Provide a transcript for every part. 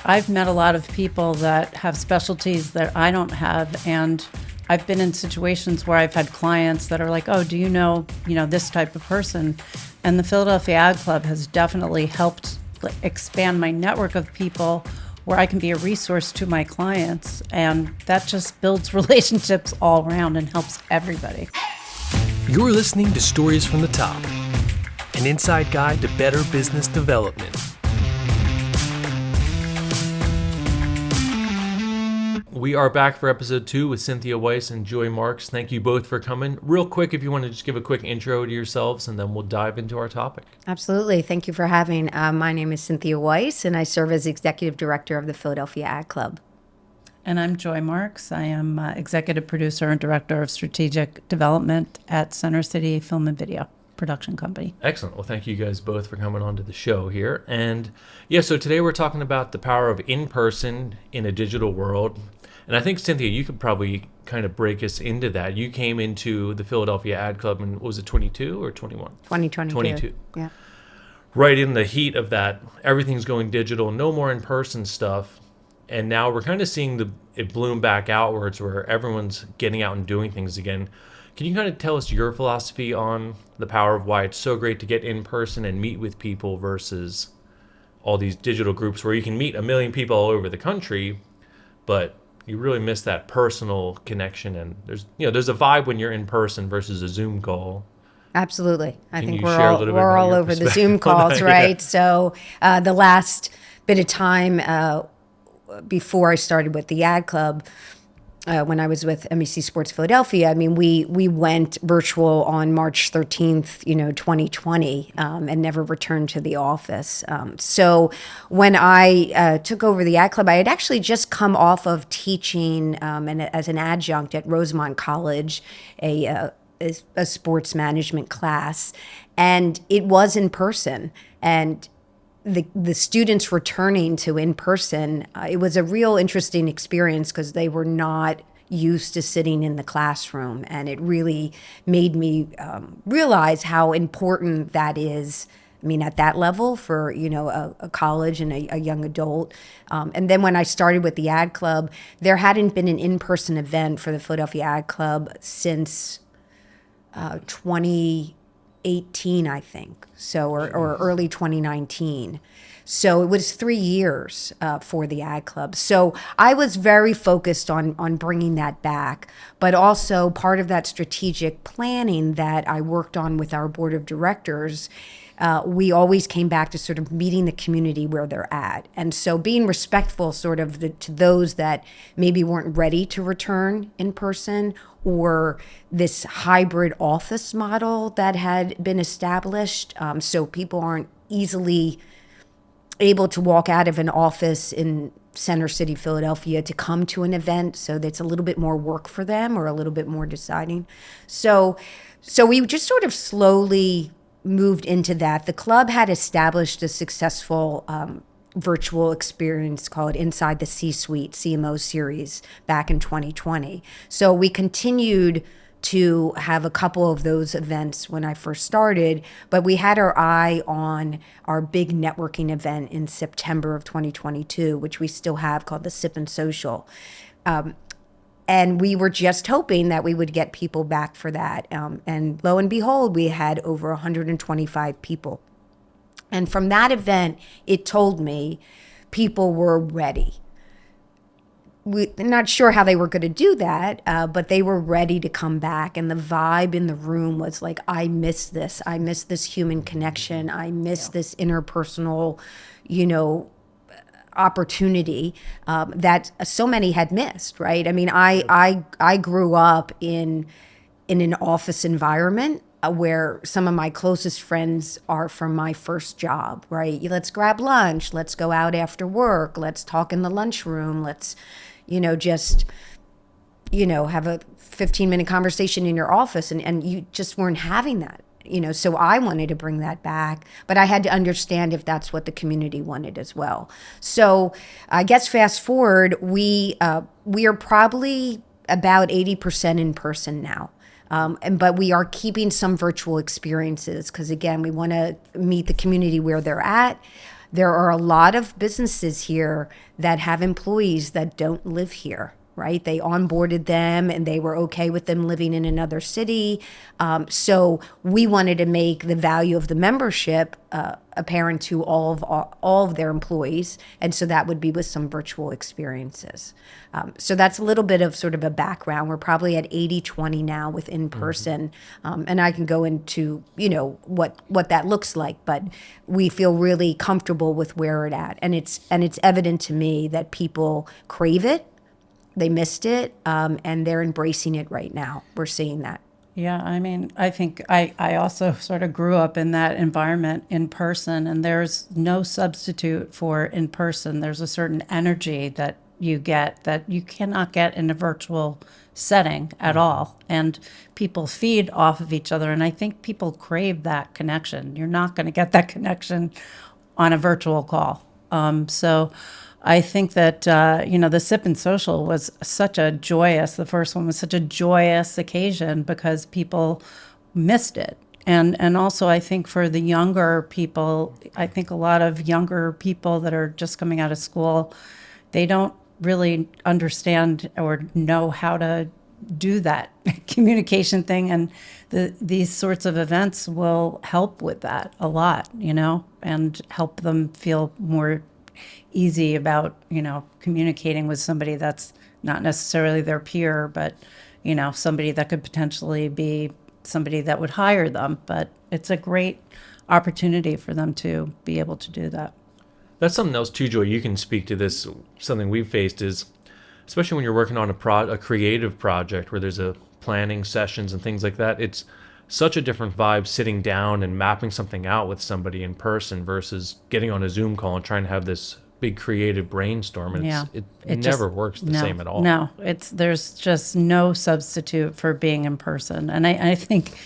I've met a lot of people that have specialties that I don't have, and I've been in situations where I've had clients that are like, "Oh, do you know this type of person?" And the Philadelphia Ad Club has definitely helped expand my network of people where I can be a resource to my clients, and that just builds relationships all around and helps everybody. You're listening to Stories from the Top, an inside guide to better business development. We are back for episode 2 with Cynthia Weiss and Joy Marx. Thank you both for coming. Real quick, if you want to just give a quick intro to yourselves, and then we'll dive into our topic. Absolutely. Thank you for having. My name is Cynthia Weiss, and I serve as Executive Director of the Philadelphia Ad Club. And I'm Joy Marx. I am Executive Producer and Director of Strategic Development at Center City Film and Video Production Company. Excellent. Well, thank you guys both for coming on to the show here. And yeah, so today we're talking about the power of in-person in a digital world. And I think, Cynthia, you could probably kind of break us into that. You came into the Philadelphia Ad Club in, was it 22 or 21? 2022. 22. Yeah. Right in the heat of that, everything's going digital, no more in-person stuff. And now we're kind of seeing it bloom back outwards where everyone's getting out and doing things again. Can you kind of tell us your philosophy on the power of why it's so great to get in person and meet with people versus all these digital groups where you can meet a million people all over the country, but you really miss that personal connection, and there's a vibe when you're in person versus a Zoom call. Absolutely. I think we're all over the Zoom calls, right? Yeah. So the last bit of time before I started with the Ad Club, when I was with MEC Sports Philadelphia, I mean, we went virtual on March 13th, 2020, and never returned to the office. So when I took over the Ad Club, I had actually just come off of teaching as an adjunct at Rosemont College, a sports management class, and it was in person. And the students returning to in person, it was a real interesting experience because they were not used to sitting in the classroom, and it really made me realize how important that is. I mean, at that level for a college and a young adult. And then when I started with the Ad Club, there hadn't been an in-person event for the Philadelphia Ad Club since 2018, I think, or early 2019. So it was 3 years for the Ad Club. So I was very focused on bringing that back, but also part of that strategic planning that I worked on with our board of directors, we always came back to sort of meeting the community where they're at. And so being respectful sort of to those that maybe weren't ready to return in person, or this hybrid office model that had been established, so people aren't easily able to walk out of an office in Center City, Philadelphia to come to an event, so that's a little bit more work for them or a little bit more deciding. So we just sort of slowly moved into that. The club had established a successful virtual experience called Inside the C-Suite CMO series back in 2020. So we continued to have a couple of those events when I first started, but we had our eye on our big networking event in September of 2022, which we still have, called the Sip and Social. And we were just hoping that we would get people back for that. And lo and behold, we had over 125 people. And from that event, it told me people were ready. We're not sure how they were going to do that, but they were ready to come back. And the vibe in the room was like, I miss this. I miss this human connection. I miss this interpersonal, opportunity that so many had missed, right? I mean, I grew up in an office environment where some of my closest friends are from my first job, right? Let's grab lunch. Let's go out after work. Let's talk in the lunchroom. Let's, just, have a 15-minute conversation in your office. And you just weren't having that, so I wanted to bring that back, but I had to understand if that's what the community wanted as well. So I guess fast forward, we are probably about 80% in person now. But we are keeping some virtual experiences because, again, we want to meet the community where they're at. There are a lot of businesses here that have employees that don't live here, right? They onboarded them and they were okay with them living in another city. So we wanted to make the value of the membership apparent to all of their employees. And so that would be with some virtual experiences. So that's a little bit of sort of a background. We're probably at 80-20 now with in-person. And I can go into, what that looks like, but we feel really comfortable with where we're at. And it's evident to me that people crave it. They missed it, and they're embracing it right now. We're seeing that. Yeah, I mean, I think I also sort of grew up in that environment in person, and there's no substitute for in person. There's a certain energy that you get that you cannot get in a virtual setting at all. And people feed off of each other, and I think people crave that connection. You're not going to get that connection on a virtual call. So I think that, the Sip and Social was the first one was such a joyous occasion because people missed it. And also I think for the younger people, I think a lot of younger people that are just coming out of school, they don't really understand or know how to do that communication thing. And these sorts of events will help with that a lot, and help them feel more easy about, communicating with somebody that's not necessarily their peer, but, somebody that could potentially be somebody that would hire them. But it's a great opportunity for them to be able to do that. That's something else too, Joy. You can speak to this. Something we've faced is, especially when you're working on a creative project where there's a planning sessions and things like that, it's such a different vibe sitting down and mapping something out with somebody in person versus getting on a Zoom call and trying to have this big creative brainstorm. And it never works the same at all. No, there's just no substitute for being in person. And I think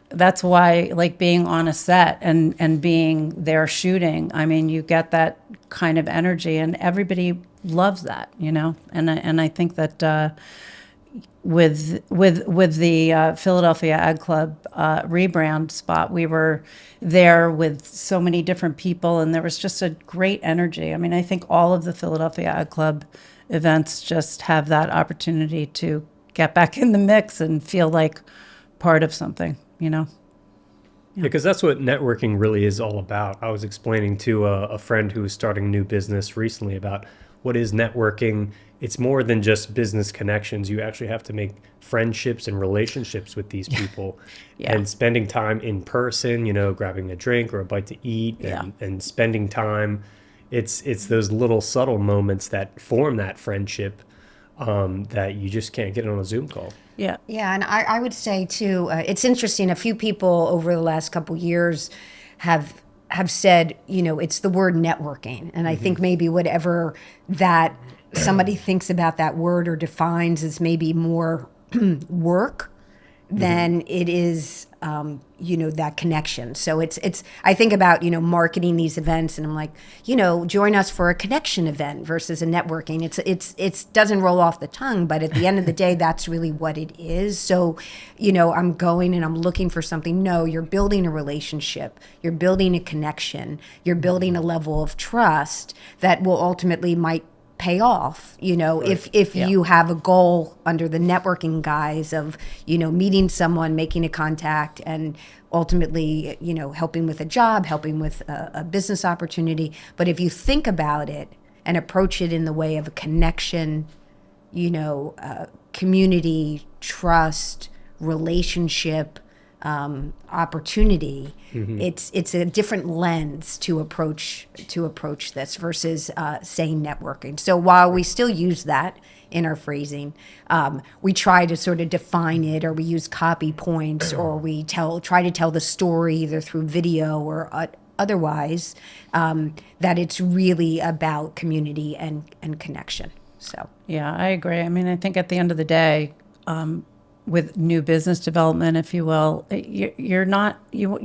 that's why, like, being on a set and being there shooting, I mean, you get that kind of energy and everybody loves that, and I think that with the Philadelphia Ag Club rebrand spot, we were there with so many different people, and there was just a great energy. I mean, I think all of the Philadelphia Ag Club events just have that opportunity to get back in the mix and feel like part of something, Yeah, because that's what networking really is all about. I was explaining to a friend who was starting a new business recently about what is networking. It's more than just business connections. You actually have to make friendships and relationships with these people. And spending time in person, grabbing a drink or a bite to eat and spending time. It's those little subtle moments that form that friendship that you just can't get on a Zoom call. Yeah, and I would say too, it's interesting. A few people over the last couple years have said, it's the word networking, and I think maybe whatever that somebody thinks about that word or defines is maybe more work than it is, that connection. So it's. I think about marketing these events, and I'm like, join us for a connection event versus a networking. It's doesn't roll off the tongue, but at the end of the day, that's really what it is. So, I'm going and I'm looking for something. No, you're building a relationship. You're building a connection. You're building a level of trust that will ultimately might pay off, if you have a goal under the networking guise of, meeting someone, making a contact, and ultimately, helping with a job, helping with a business opportunity. But if you think about it and approach it in the way of a connection, community, trust, relationship, opportunity, it's a different lens to approach this versus saying networking. So while we still use that in our phrasing, we try to sort of define it, or we use copy points, or we try to tell the story either through video or otherwise, that it's really about community and connection. So yeah, I agree. I mean, I think at the end of the day, with new business development, if you will, you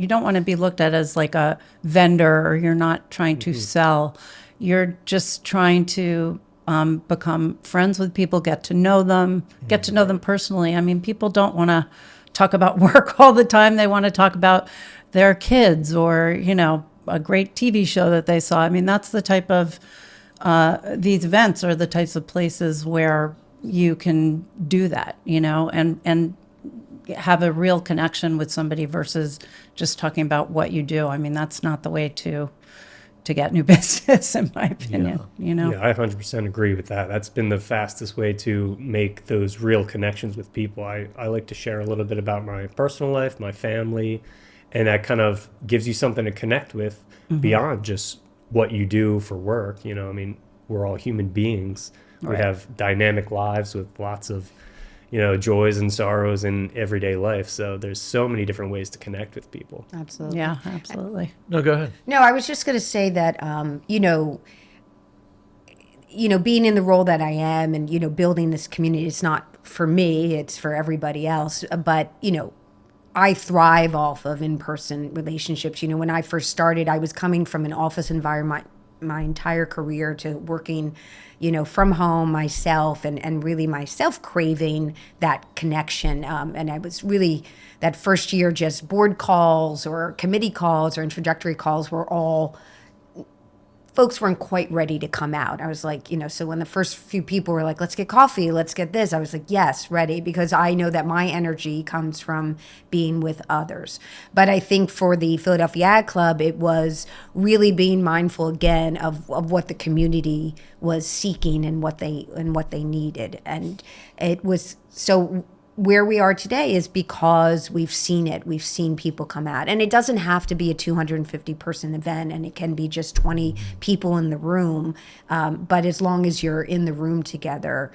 don't want to be looked at as like a vendor, or you're not trying to sell. You're just trying to become friends with people, get to know them personally. I mean, people don't want to talk about work all the time. They want to talk about their kids or, a great TV show that they saw. I mean, that's the type of, these events are the types of places where you can do that, and have a real connection with somebody versus just talking about what you do. I mean, that's not the way to get new business, in my opinion. Yeah, I 100% agree with that. That's been the fastest way to make those real connections with people. I like to share a little bit about my personal life, my family, and that kind of gives you something to connect with beyond just what you do for work. I mean, we're all human beings. We Right. have dynamic lives with lots of, joys and sorrows in everyday life. So there's so many different ways to connect with people. Absolutely. Yeah, absolutely. No, go ahead. No, I was just going to say that, being in the role that I am and, building this community, it's not for me, it's for everybody else. But, I thrive off of in-person relationships. When I first started, I was coming from an office environment my entire career to working, from home myself and really myself craving that connection. And I was really, that first year, just board calls or committee calls or introductory calls were all, folks weren't quite ready to come out. I was like, so when the first few people were like, let's get coffee, let's get this, I was like, yes, ready, because I know that my energy comes from being with others. But I think for the Philadelphia Ad Club, it was really being mindful again of what the community was seeking and what they needed. And it was so where we are today is because we've seen it. We've seen people come out. And it doesn't have to be a 250 person event, and it can be just 20 people in the room. But as long as you're in the room together,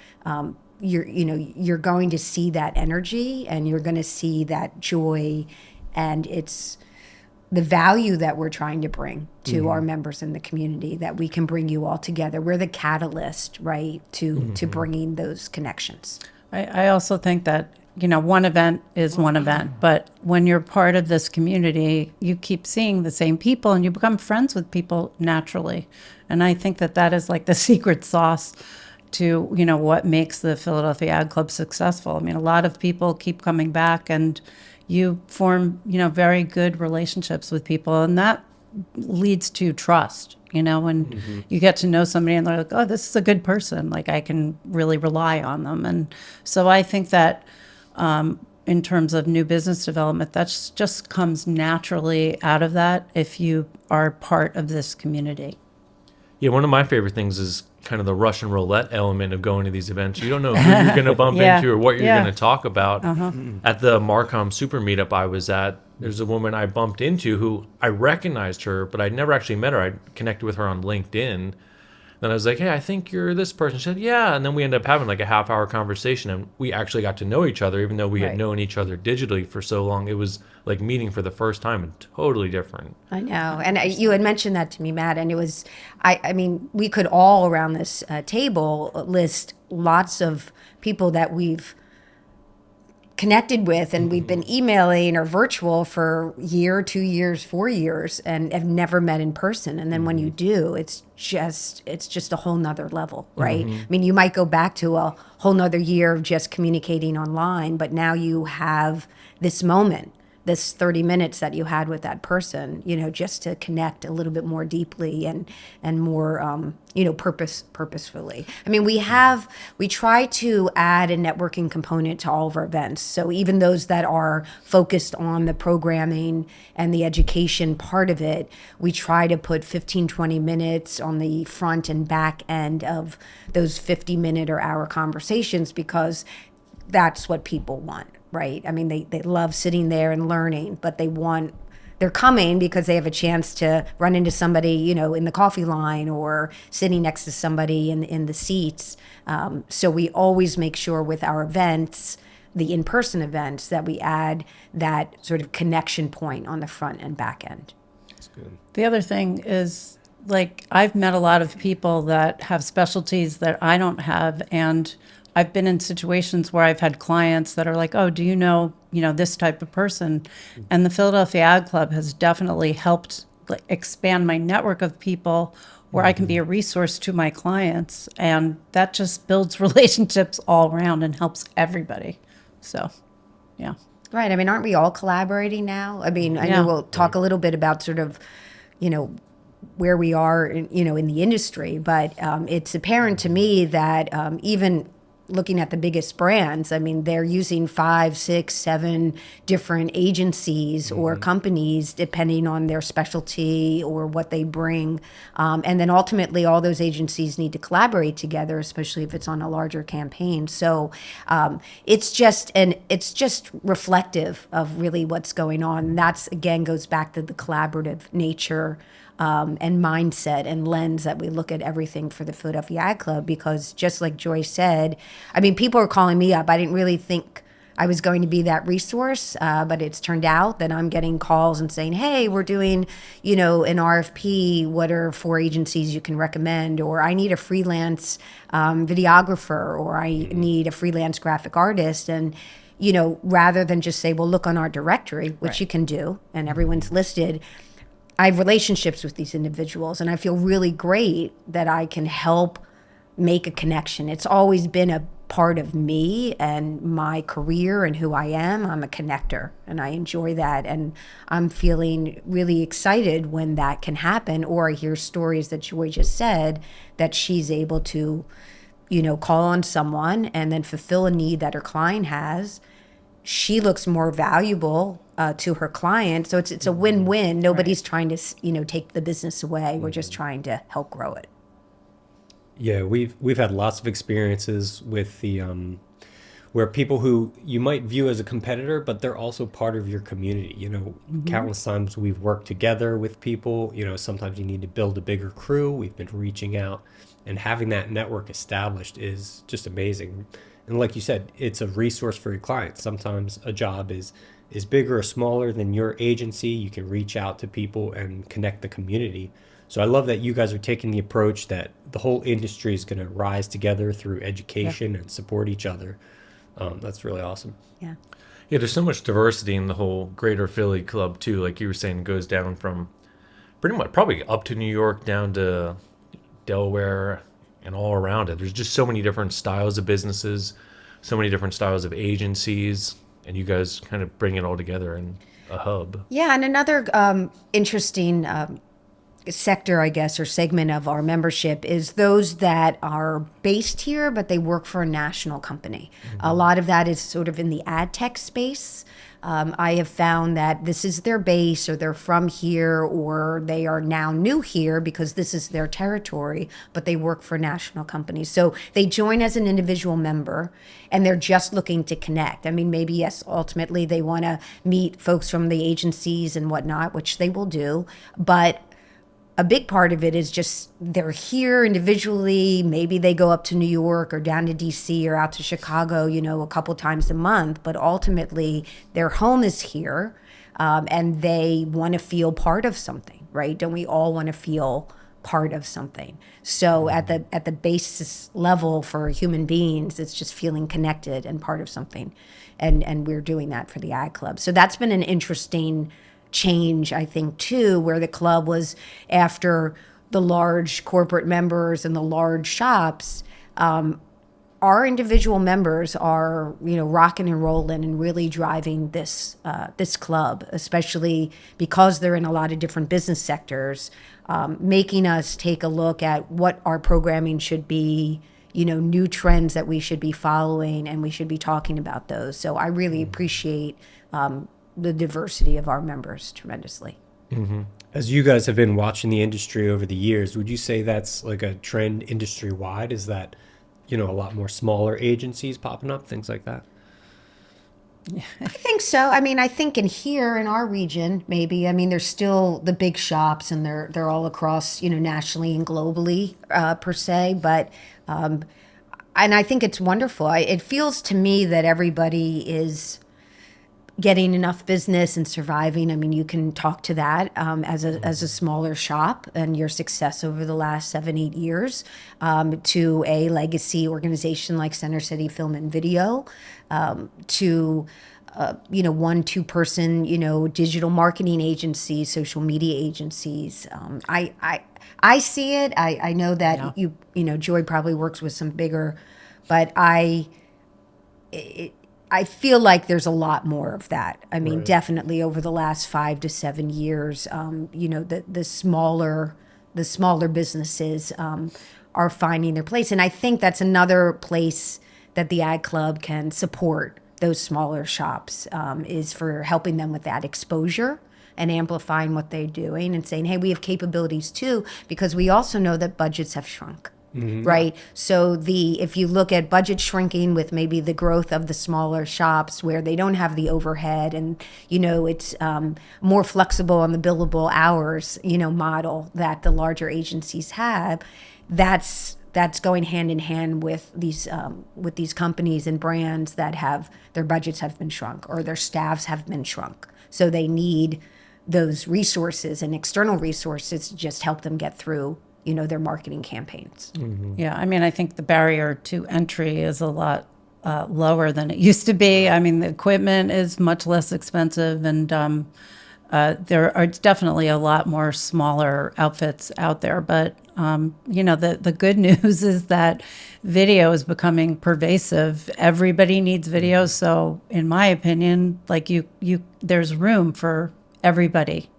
you're going to see that energy and you're going to see that joy. And it's the value that we're trying to bring to our members in the community, that we can bring you all together. We're the catalyst, right, to bringing those connections. I also think that, one event is one event, but when you're part of this community, you keep seeing the same people and you become friends with people naturally. And I think that is like the secret sauce to, what makes the Philadelphia Ad Club successful. I mean, a lot of people keep coming back and you form, very good relationships with people, and that leads to trust. When you get to know somebody and they're like, oh, this is a good person, like I can really rely on them. And so I think that in terms of new business development, that just comes naturally out of that if you are part of this community. Yeah, one of my favorite things is kind of the Russian roulette element of going to these events. You don't know who you're going to bump Yeah. into or what you're Yeah. going to talk about. At the Marcom Super Meetup I was at, there's a woman I bumped into who I recognized her, but I'd never actually met her. I connected with her on LinkedIn. Then I was like, hey, I think you're this person. She said, yeah. And then we ended up having like a half-hour conversation, and we actually got to know each other, even though we had Right. known each other digitally for so long. It was like meeting for the first time and totally different. I know. And you had mentioned that to me, Matt, and it was, I mean, we could all around this table list lots of people that we've connected with and we've been emailing or virtual for a year, 2 years, 4 years, and have never met in person. And then when you do, it's just a whole nother level, right? I mean, you might go back to a whole nother year of just communicating online, but now you have this moment, this 30 minutes that you had with that person, just to connect a little bit more deeply and more, purposefully. I mean, we try to add a networking component to all of our events. So even those that are focused on the programming and the education part of it, we try to put 15, 20 minutes on the front and back end of those 50-minute or hour conversations, because that's what people want. Right. I mean, they love sitting there and learning, but they're coming because they have a chance to run into somebody, in the coffee line or sitting next to somebody in the seats. So we always make sure with our events, the in-person events, that we add that sort of connection point on the front and back end. That's good. The other thing is, like, I've met a lot of people that have specialties that I don't have, and I've been in situations where I've had clients that are like, oh, do you know, this type of person? And the Philadelphia Ad Club has definitely helped expand my network of people where I can be a resource to my clients. And that just builds relationships all around and helps everybody. So, yeah. Right. I mean, aren't we all collaborating now? I mean, I Yeah. know we'll talk a little bit about sort of, you know, where we are, in the industry. But it's apparent to me that even looking at the biggest brands, I mean, they're using 5, 6, 7 different agencies or companies depending on their specialty or what they bring. And then ultimately, all those agencies need to collaborate together, especially if it's on a larger campaign. So it's just reflective of really what's going on. And that's, again, goes back to the collaborative nature and mindset and lens that we look at everything for the Philadelphia Ad Club, because just like Joy said, I mean, people are calling me up. I didn't really think I was going to be that resource, but it's turned out that I'm getting calls and saying, hey, we're doing, an RFP. What are 4 agencies you can recommend? Or I need a freelance videographer, or I need a freelance graphic artist. And rather than just say, well, look on our directory, which you can do, and everyone's listed, I have relationships with these individuals, and I feel really great that I can help make a connection. It's always been a part of me and my career and who I am. I'm a connector, and I enjoy that. And I'm feeling really excited when that can happen. Or I hear stories that Joy just said, that she's able to, call on someone and then fulfill a need that her client has. She looks more valuable to her client. So it's a win-win. Nobody's trying to, take the business away. We're just trying to help grow it. Yeah, we've had lots of experiences with the where people who you might view as a competitor, but they're also part of your community. Countless times we've worked together with people. Sometimes you need to build a bigger crew. We've been reaching out, and having that network established is just amazing. And like you said, it's a resource for your clients. Sometimes a job is bigger or smaller than your agency. You can reach out to people and connect the community. So I love that you guys are taking the approach that the whole industry is going to rise together through education and support each other. That's really awesome. Yeah. Yeah, there's so much diversity in the whole Greater Philly Club too. Like you were saying, it goes down from pretty much probably up to New York, down to Delaware, and all around it. There's just so many different styles of businesses, so many different styles of agencies, and you guys kind of bring it all together in a hub. Yeah, and another interesting sector, I guess, or segment of our membership is those that are based here, but they work for a national company. A lot of that is sort of in the ad tech space. I have found that this is their base, or they're from here, or they are now new here because this is their territory, but they work for national companies. So they join as an individual member, and they're just looking to connect. I mean, maybe, yes, ultimately they want to meet folks from the agencies and whatnot, which they will do, but a big part of it is just they're here individually. Maybe they go up to New York or down to DC or out to Chicago, a couple times a month. But ultimately, their home is here, and they want to feel part of something, right? Don't we all want to feel part of something? So at the basis level for human beings, it's just feeling connected and part of something, and we're doing that for the Ad Club. So that's been an interesting change, I think, too, where the club was after the large corporate members and the large shops. Our individual members are, rocking and rolling and really driving this club, especially because they're in a lot of different business sectors, making us take a look at what our programming should be, new trends that we should be following, and we should be talking about those. So I really appreciate the diversity of our members tremendously. Mm-hmm. As you guys have been watching the industry over the years, would you say that's like a trend industry wide? Is that, a lot more smaller agencies popping up, things like that? I think so. I mean, I think in our region, maybe. I mean, there's still the big shops, and they're all across, nationally and globally, per se. But and I think it's wonderful. It feels to me that everybody is getting enough business and surviving. I mean, you can talk to that as a smaller shop and your success over the last 7-8 years, to a legacy organization like Center City Film and Video, to 1-2 person, digital marketing agencies, social media agencies. I see it. I know that Joy probably works with some bigger, but I feel like there's a lot more of that. I mean, Right. definitely over the last 5 to 7 years, the smaller businesses are finding their place, and I think that's another place that the Ag Club can support those smaller shops, is for helping them with that exposure and amplifying what they're doing and saying, hey, we have capabilities too, because we also know that budgets have shrunk. Right. So if you look at budget shrinking with maybe the growth of the smaller shops where they don't have the overhead and, it's more flexible on the billable hours, model that the larger agencies have, that's going hand in hand with these companies and brands that have their budgets have been shrunk or their staffs have been shrunk. So they need those resources and external resources to just help them get through their marketing campaigns. Yeah, I mean, I think the barrier to entry is a lot lower than it used to be. I mean, the equipment is much less expensive, and there are definitely a lot more smaller outfits out there. But the good news is that video is becoming pervasive. Everybody needs video, so in my opinion, like there's room for everybody.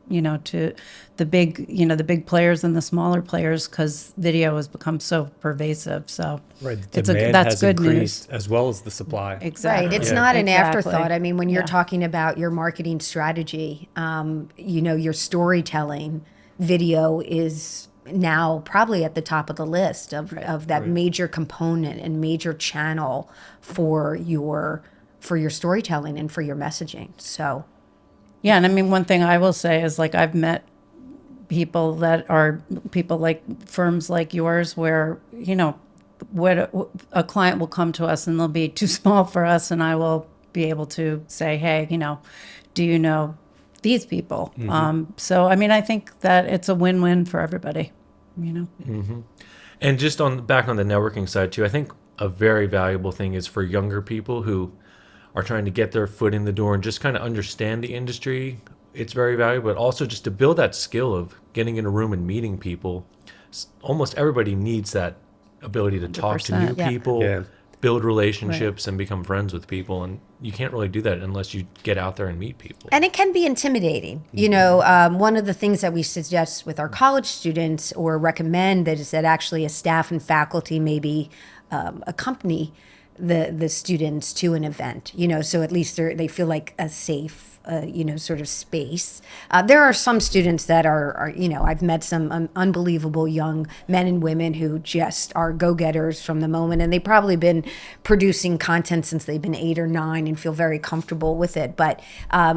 To the big players and the smaller players, because video has become so pervasive. So Right, the that's demand has good increased news. as well as the supply. Exactly. Right. It's not an Exactly. afterthought. I mean, when you're Yeah. talking about your marketing strategy, your storytelling, video is now probably at the top of the list of that major component and major channel for your storytelling and for your messaging. So Yeah, and I mean, one thing I will say is, like, I've met people that are people like firms like yours where, what a client will come to us and they'll be too small for us, and I will be able to say, hey, do you know these people? So, I mean, I think that it's a win-win for everybody, And just back on the networking side too, I think a very valuable thing is for younger people who are trying to get their foot in the door and just kind of understand the industry. It's very valuable, but also just to build that skill of getting in a room and meeting people. Almost everybody needs that ability to talk to new 100%, yeah. people, Yeah. build relationships, and become friends with people. And you can't really do that unless you get out there and meet people. And it can be intimidating. One of the things that we suggest with our college students or recommend is that actually a staff and faculty maybe accompany the students to an event, so at least they feel like a safe, sort of space. There are some students that are I've met some unbelievable young men and women who just are go-getters from the moment, and they've probably been producing content since they've been 8 or 9 and feel very comfortable with it. But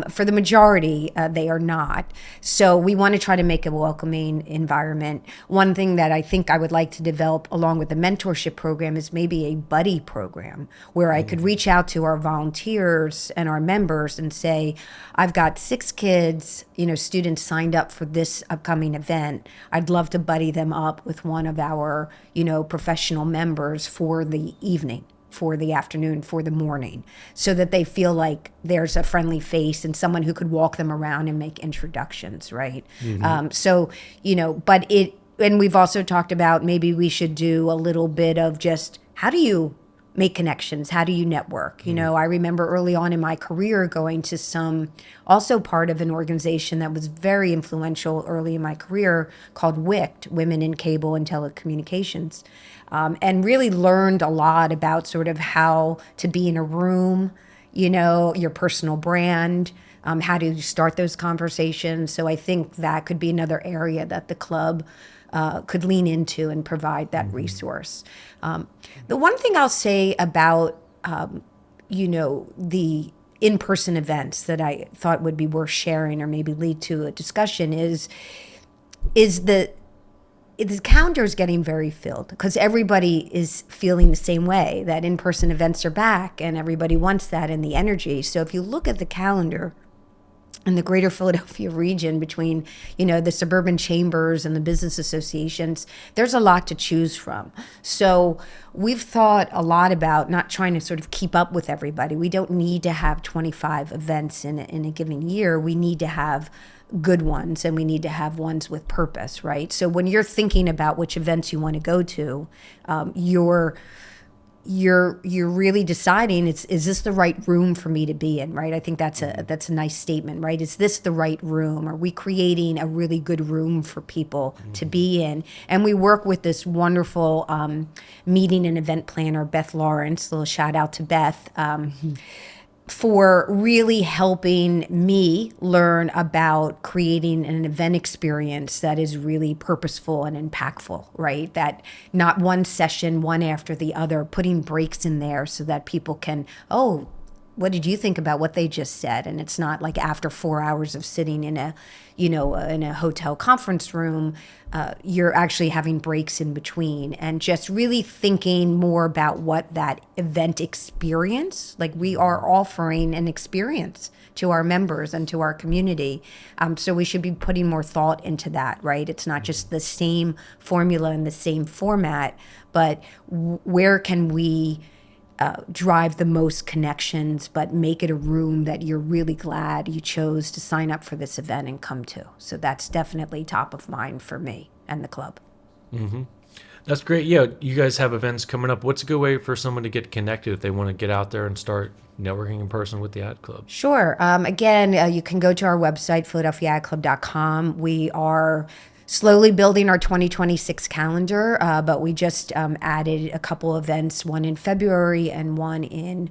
for the majority, they are not. So we want to try to make a welcoming environment. One thing that I think I would like to develop along with the mentorship program is maybe a buddy program where I could reach out to our volunteers and our members and say, I've got 6 kids, students signed up for this upcoming event. I'd love to buddy them up with one of our, professional members for the evening, for the afternoon, for the morning, so that they feel like there's a friendly face and someone who could walk them around and make introductions, right? And we've also talked about maybe we should do a little bit of just how do you make connections? How do you network? I remember early on in my career going to also part of an organization that was very influential early in my career called WICT, Women in Cable and Telecommunications, and really learned a lot about sort of how to be in a room, your personal brand, how to start those conversations. So I think that could be another area that the club could lean into and provide that resource. The one thing I'll say about, the in-person events that I thought would be worth sharing or maybe lead to a discussion is the calendar is getting very filled because everybody is feeling the same way, that in-person events are back and everybody wants that and the energy. So if you look at the calendar in the greater Philadelphia region between, the suburban chambers and the business associations, there's a lot to choose from. So we've thought a lot about not trying to sort of keep up with everybody. We don't need to have 25 events in a given year. We need to have good ones and we need to have ones with purpose, right? So when you're thinking about which events you want to go to, you're really deciding, is this the right room for me to be in, right? I think that's a nice statement, right? Is this the right room? Are we creating a really good room for people to be in? And we work with this wonderful meeting and event planner, Beth Lawrence. A little shout out to Beth. For really helping me learn about creating an event experience that is really purposeful and impactful, right? That not one session, one after the other, putting breaks in there so that people can, oh, what did you think about what they just said? And it's not like after 4 hours of sitting in a, in a hotel conference room, you're actually having breaks in between, and just really thinking more about what that event experience, like we are offering an experience to our members and to our community. So we should be putting more thought into that, right? It's not just the same formula and the same format, but where can we drive the most connections, but make it a room that you're really glad you chose to sign up for this event and come to. So that's definitely top of mind for me and the club. Mm-hmm. That's great. Yeah, you guys have events coming up. What's a good way for someone to get connected if they want to get out there and start networking in person with the Ad Club? Sure. Again, you can go to our website, philadelphiaadclub.com. We are slowly building our 2026 calendar, but we just added a couple events, one in February and one in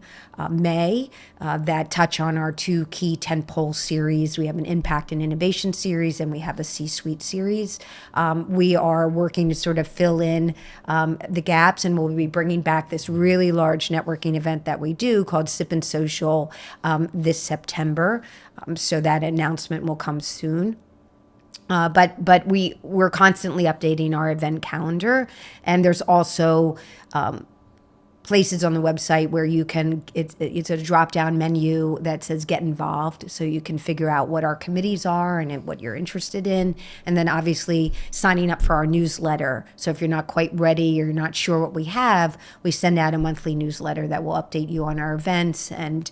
May, that touch on our two key tentpole series. We have an Impact and Innovation series, and we have a C-Suite series. We are working to sort of fill in the gaps, and we'll be bringing back this really large networking event that we do called Sip and Social this September. So that announcement will come soon. But we're constantly updating our event calendar, and there's also places on the website where you can, it's a drop-down menu that says get involved, so you can figure out what our committees are and what you're interested in, and then obviously signing up for our newsletter. So if you're not quite ready or you're not sure what we have, we send out a monthly newsletter that will update you on our events, and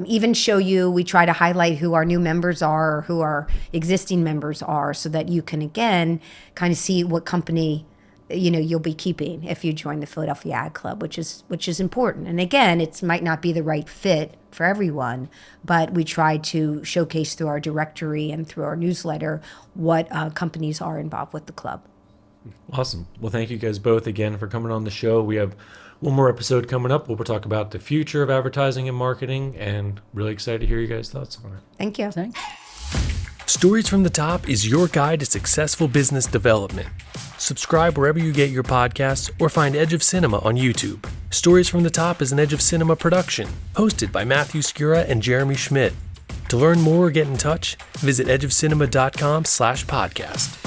even show you, we try to highlight who our new members are or who our existing members are, so that you can again kind of see what company you'll be keeping if you join the Philadelphia Ad Club, which is important. And again, it might not be the right fit for everyone, but we try to showcase through our directory and through our newsletter what companies are involved with the club. Awesome. Well, thank you guys both again for coming on the show. We have one more episode coming up where we'll talk about the future of advertising and marketing, and really excited to hear you guys' thoughts on it. Thank you. Thanks. Stories from the Top is your guide to successful business development. Subscribe wherever you get your podcasts, or find Edge of Cinema on YouTube. Stories from the Top is an Edge of Cinema production, hosted by Matthew Skura and Jeremy Schmidt. To learn more or get in touch, visit edgeofcinema.com/podcast.